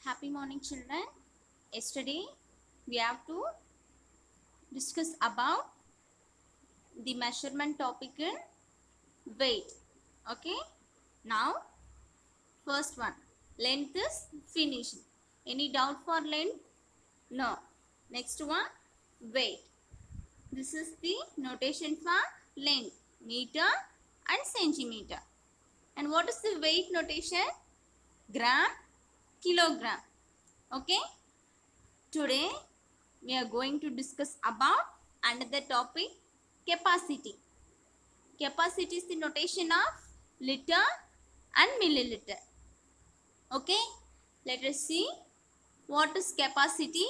Happy morning, children. Yesterday we have to discuss about the measurement topic in weight. Okay. Now first one, length is finished. Any doubt for length? No. Next one, weight. This is the notation for length, meter and centimeter. And what is the weight notation? Gram, kilogram. Okay. Today we are going to discuss about another topic, capacity. Capacity is the notation of liter and milliliter. Okay, let us see what is capacity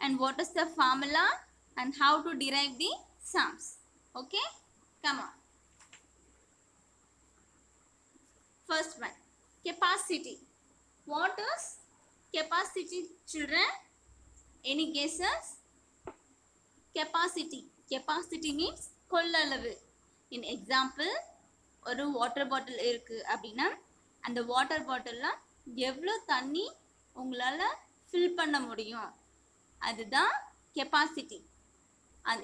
and what is the formula and how to derive the sums. Okay, come on. First one, capacity. What is capacity, children? Any guesses? Capacity means கொள்ளளவு. In example, ஒரு water bottle இருக்கு அப்படின்னா அந்த water பாட்டில்ல எவ்வளோ தண்ணி உங்களால் fill பண்ண முடியும், அதுதான் கெப்பாசிட்டி.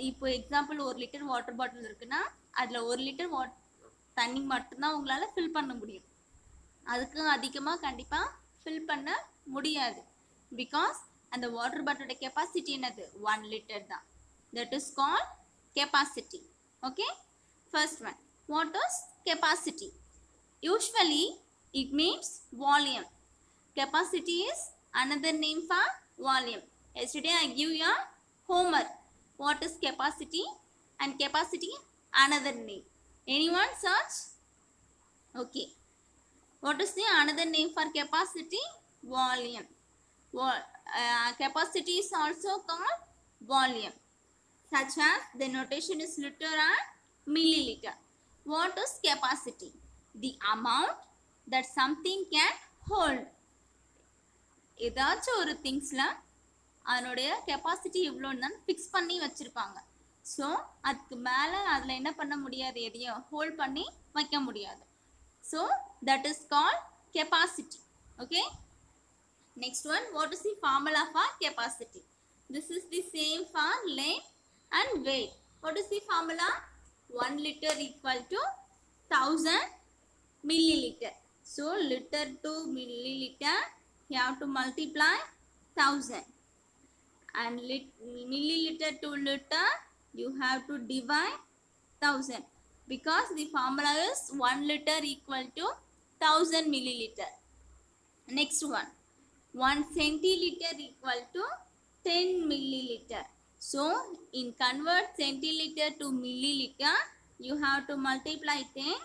இப்போ எக்ஸாம்பிள் 1 லிட்டர் வாட்டர் பாட்டில் இருக்குன்னா அதில் 1 லிட்டர் தண்ணி மட்டும்தான் உங்களால் ஃபில் பண்ண முடியும். அதுக்கு அதிகமாக கண்டிப்பாக ஃபில் பண்ண முடியாது. பிகாஸ் அந்த வாட்டர் பாட்டிலோட கெப்பாசிட்டி என்னது? 1 லிட்டர் தான். That is called capacity. Okay. First one, what is capacity? Usually it means volume. Capacity is another name for volume. Yesterday I give you a homework. What is capacity and capacity another name? Anyone search? Okay. What is the another name for capacity? Volume. Capacity is also called volume. Such as the notation is liter and milliliter. What is capacity? The amount that something can hold. ஏதாச்சும் ஒரு திங்ஸில் அதனுடைய capacity எவ்வளோன்னு fix பண்ணி வச்சுருப்பாங்க. So அதுக்கு மேலே அதில் என்ன பண்ண முடியாது, எதையும் ஹோல்ட் பண்ணி வைக்க முடியாது. So that is called capacity. Okay. Next one, what is the formula for capacity? This is the same for length and weight. What is the formula? 1 liter equal to 1000 milliliter. So liter to milliliter you have to multiply 1000, and milliliter to liter you have to divide 1000, because the formula is 1 liter equal to 1000 milliliter. Next one, 1 centiliter equal to 10 milliliter. So in convert centiliter to milliliter you have to multiply 10,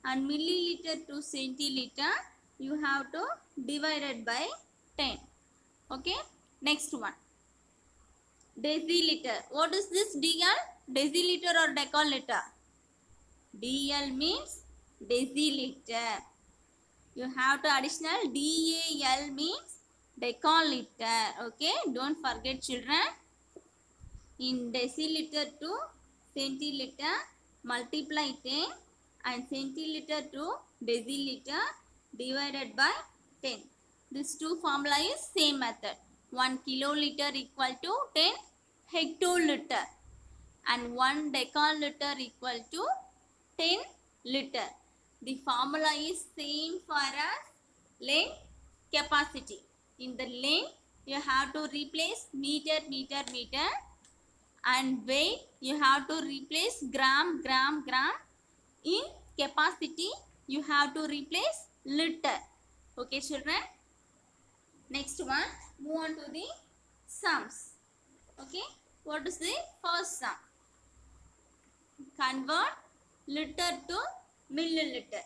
and milliliter to centiliter you have to divide it by 10. Okay. Next one, deciliter. What is this DL? Deciliter or deciliter? DL means deciliter. You have to additional DAL means deciliter. Okay, don't forget, children. In deciliter to centiliter multiply 10, and centiliter to deciliter divided by 10. This two formula is same method. 1 kiloliter equal to 10 hectoliter, and 1 deciliter equal to 10 liter. The formula is same for us length, capacity. In the length you have to replace meter, and weight you have to replace gram. In capacity you have to replace liter. Okay, children. Next one, move on to the sums. Okay, what is the first sum? Convert liter to milliliter.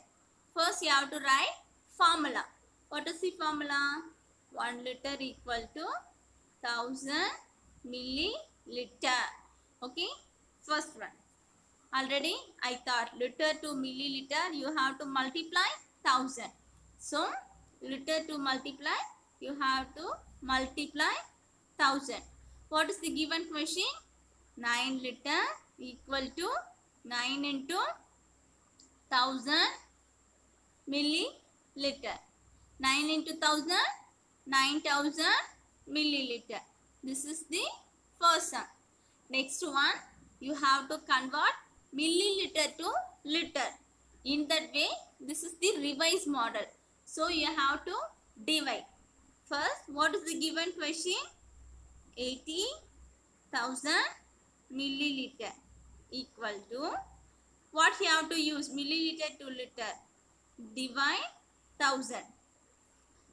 First you have to write formula. What is the formula? 1 liter equal to 1000 milliliter. Okay, first one. Already I thought liter to milliliter you have to multiply 1000. So liter to multiply you have to multiply 1000. What is the given question? 9 liter equal to 9 into 1000 milliliter. 9 into 1000 9000 milliliter. This is the first one. Next one, you have to convert milliliter to liter. In that way, this is the revised model. So you have to divide. First, what is the given question? 80,000 milliliter equal to, what you have to use? Milliliter to liter. Divide 1000.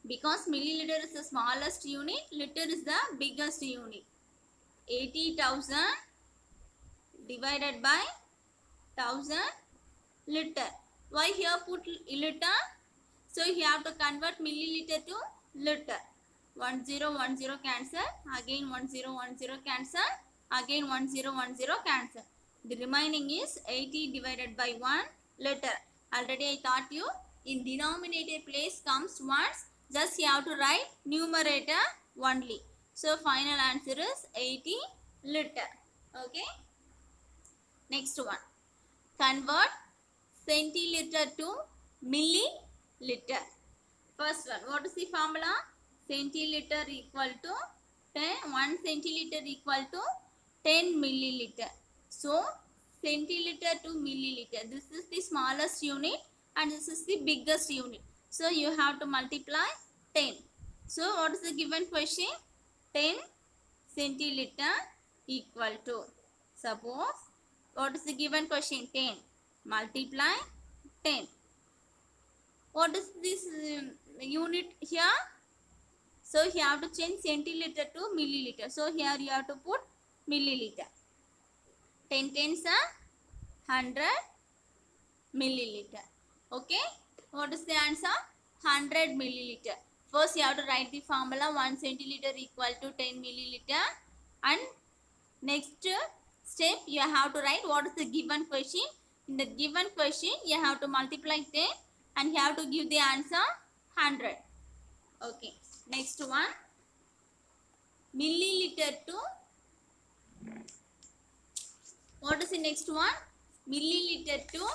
Because milliliter is the smallest unit, liter is the biggest unit. 80,000 divided by 1000 liter. Why here put liter? So you have to convert milliliter to liter. 1010 cancel, again 1010 cancel, again 1010 cancel. The remaining is 80 divided by 1 liter. Already I taught you, in denominator place comes once, just you have to write numerator only. So final answer is 80 liter. Okay. Next one. Convert centiliter to milliliter. First one. What is the formula? Centiliter equal to 1 centiliter equal to 10 milliliter. So centiliter to milliliter. This is the smallest unit and this is the biggest unit. So you have to multiply 10. So what is the given question? 10 centiliter equal to, suppose, what is the given question? 10 multiply 10. What is this unit here? So you have to change centiliter to milliliter. So here you have to put milliliter. 10 tens are 100 milliliter. Okay. What is the answer? 100 milliliter. First you have to write the formula. 1 centiliter equal to 10 milliliter. And next step you have to write what is the given question. In the given question you have to multiply 10 and you have to give the answer 100. Okay. Next one. Milliliter to, what is the next one? Milliliter to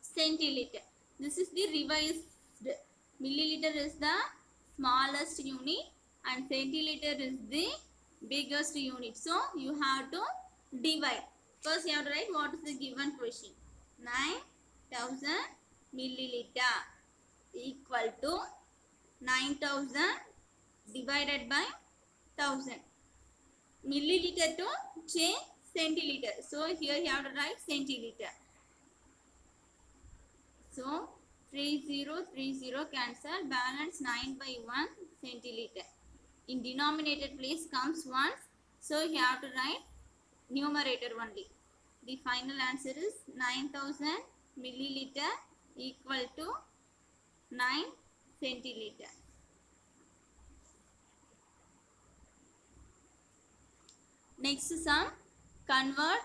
centiliter. This is the revised. Milliliter is the smallest unit and centiliter is the biggest unit. So you have to divide. First you have to write what is the given question. 9,000 milliliter equal to 9,000 divided by 1,000. Milliliter to change centiliter. So here you have to write centiliter. So 3030 cancel, balance 9 by 1 centiliter. In denominator place comes once, so you have to write numerator only. The final answer is 9,000 milliliter equal to 9 centiliter. Next sum, convert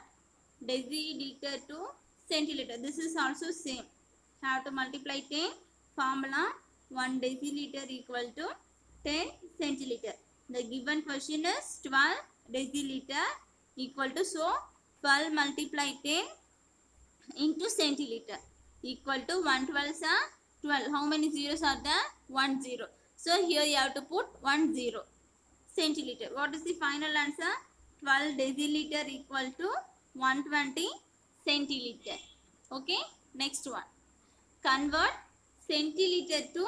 deciliter to centiliter. This is also same. Have to multiply 10. Formula 1 deciliter equal to 10 centiliter. The given question is 12 deciliter equal to, so 12 multiply 10 into centiliter equal to 1 12s are 12. How many zeros are there? 1 0. So here you have to put 1 0. Centiliter. What is the final answer? 12 deciliter equal to 120 centiliter. Okay. Next one. Convert centiliter to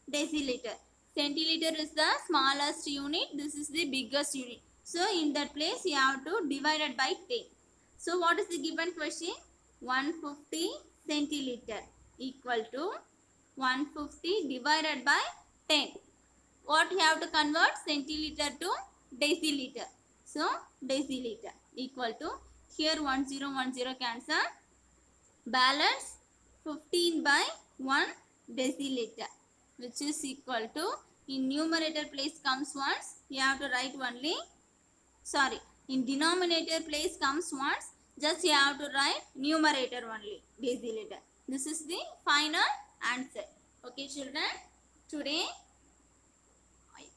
deciliter. Centiliter is the smallest unit. This is the biggest unit. So in that place you have to divide it by 10. So what is the given question? 150 centiliter equal to 150 divided by 10. What you have to convert? Centiliter to deciliter. So deciliter equal to, here 1010 cancel, balance 15 by 1 deciliter, which is equal to, in numerator place comes once, you have to write only, sorry, in denominator place comes once, just you have to write numerator only, deciliter. This is the final answer. Okay children, today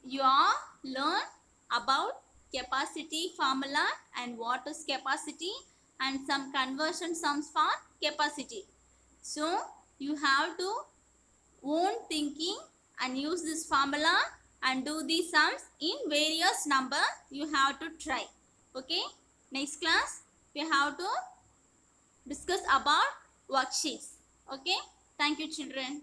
you all learn about capacity formula and what is capacity and some conversion sums for capacity. So you have to own thinking and use this formula and do the sums in various number. You have to try. Okay, next class we have to discuss about worksheets. Okay, thank you children.